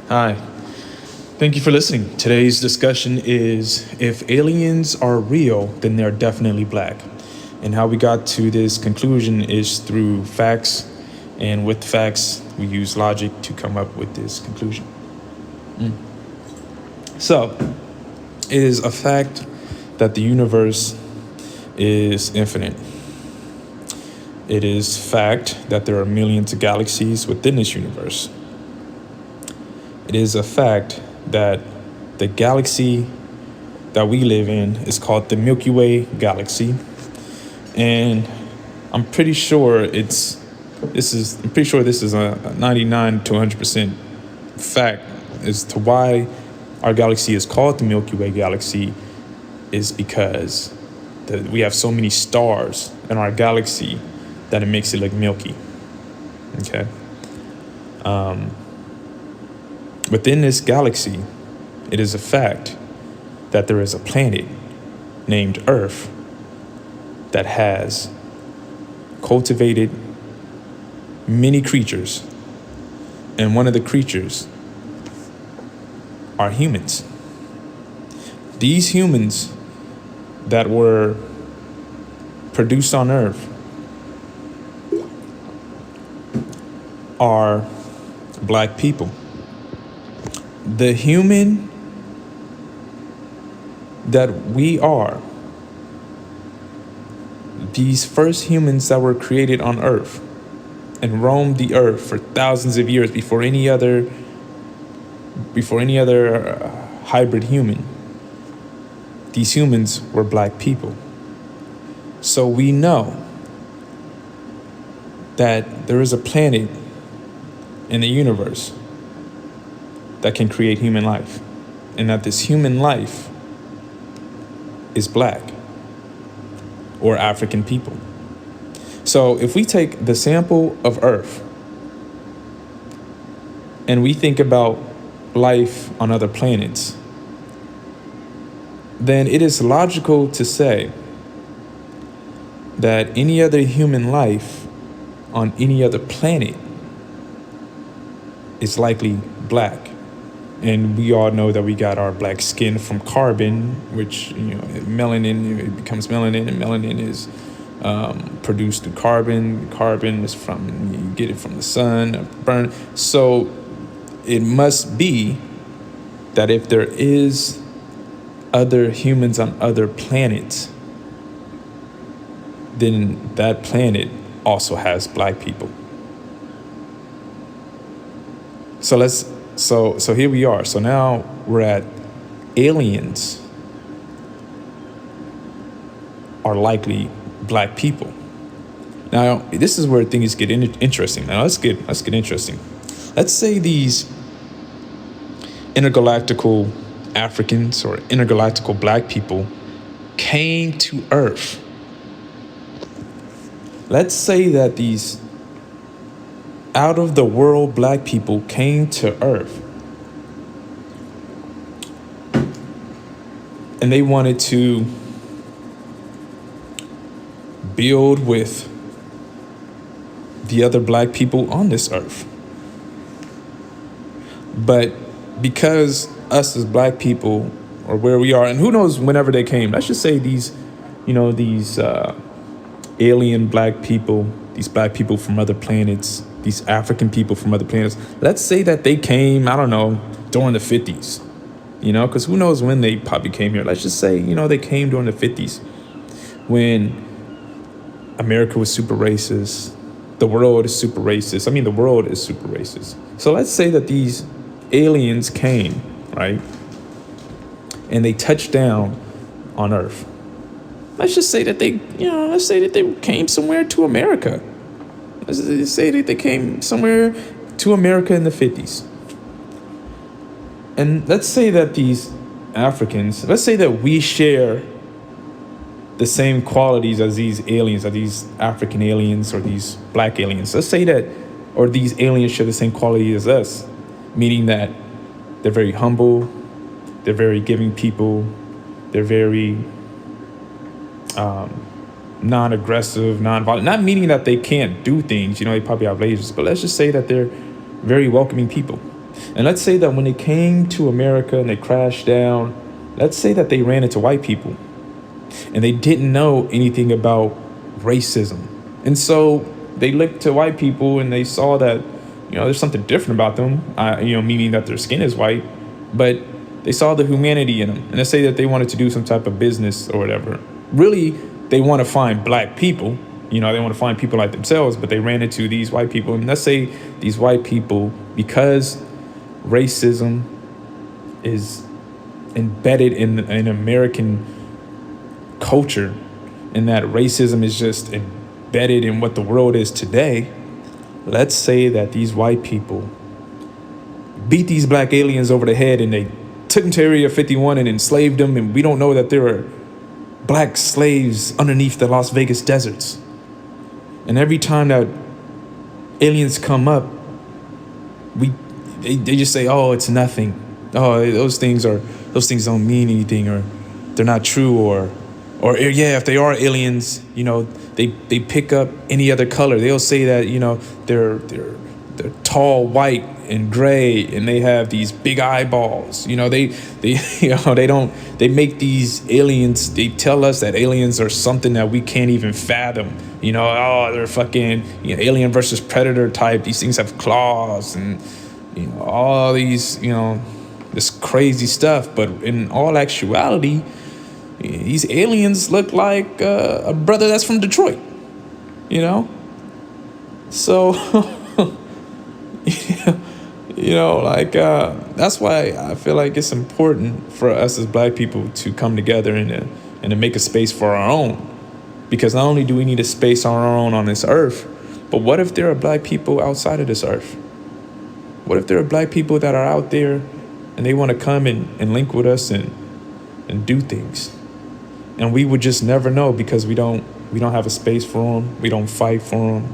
Hi. Thank you for listening. Today's discussion is if aliens are real, then they're definitely black. And how we got to this conclusion is through facts. And with facts, we use logic to come up with this conclusion. So, it is a fact that the universe is infinite. It is fact that there are millions of galaxies within this universe. It is a fact that the galaxy that we live in is called the Milky Way galaxy. And I'm pretty sure this is a 99 to 100% fact as to why our galaxy is called the Milky Way galaxy is because we have so many stars in our galaxy that it makes it look milky. Okay. Within this galaxy, it is a fact that there is a planet named Earth that has cultivated many creatures, and one of the creatures are humans. These humans that were produced on Earth are black people. The human that we are, these first humans that were created on Earth and roamed the Earth for thousands of years before any other hybrid human, these humans were black people. So we know that there is a planet in the universe that can create human life, and that this human life is black or African people. So if we take the sample of Earth and we think about life on other planets, then it is logical to say that any other human life on any other planet is likely black. And we all know that we got our black skin from carbon, which, melanin, it becomes melanin, and melanin is produced through carbon. Carbon is you get it from the sun, burn. So it must be that if there is other humans on other planets, then that planet also has black people. So here we are. So now we're at aliens are likely black people. Now this is where things get interesting. Now let's get interesting. Let's say these intergalactical Africans or intergalactical black people came to Earth. Let's say that these out of the world black people came to Earth and they wanted to build with the other black people on this earth. But because us as black people or where we are, and who knows whenever they came, let's just say these alien black people, these black people from other planets, these African people from other planets, let's say that they came, I don't know, during the 50s, because who knows when they probably came here. Let's just say, they came during the 50s when America was super racist. The world is super racist. The world is super racist. So let's say that these aliens came, right? And they touched down on Earth. Let's just say that they came somewhere to America. Let's say that they came somewhere to America in the 50s. And let's say that these Africans, let's say that we share the same qualities as these aliens, or these African aliens, or these black aliens. Let's say that, or these aliens share the same quality as us, meaning that they're very humble, they're very giving people, they're very non-aggressive, non-violent, not meaning that they can't do things, they probably have lasers, but let's just say that they're very welcoming people. And let's say that when they came to America and they crashed down, let's say that they ran into white people and they didn't know anything about racism. And so they looked to white people and they saw that, there's something different about them, meaning that their skin is white, but they saw the humanity in them. And let's say that they wanted to do some type of business or whatever. Really, they want to find black people. They want to find people like themselves, but they ran into these white people. And let's say these white people, because racism is embedded in American culture, and that racism is just embedded in what the world is today, let's say that these white people beat these black aliens over the head and they took them to Area 51 and enslaved them, and we don't know that there are black slaves underneath the Las Vegas deserts. And every time that aliens come up, they just say, oh, it's nothing. Oh, those things don't mean anything, or they're not true, or yeah, if they are aliens, they pick up any other color. They'll say that, they're tall, white, and gray, and they have these big eyeballs. They make these aliens. They tell us that aliens are something that we can't even fathom. They're fucking Alien versus Predator type. These things have claws and all these this crazy stuff. But in all actuality, these aliens look like a brother that's from Detroit. So. That's why I feel like it's important for us as black people to come together and to make a space for our own. Because not only do we need a space on our own on this earth, but what if there are black people outside of this earth? What if there are black people that are out there and they want to come and link with us and do things? And we would just never know because we don't have a space for them. We don't fight for them.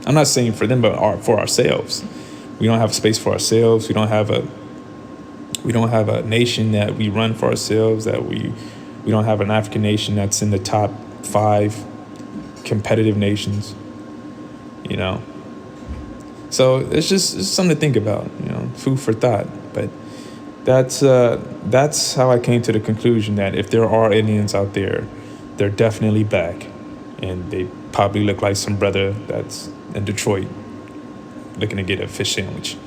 I'm not saying for them, but for ourselves. We don't have a space for ourselves. We don't have a nation that we run for ourselves. That we don't have an African nation that's in the top 5 competitive nations. So it's something to think about. Food for thought. But that's how I came to the conclusion that if there are aliens out there, they're definitely back, and they probably look like some brother that's in Detroit looking to get a fish sandwich.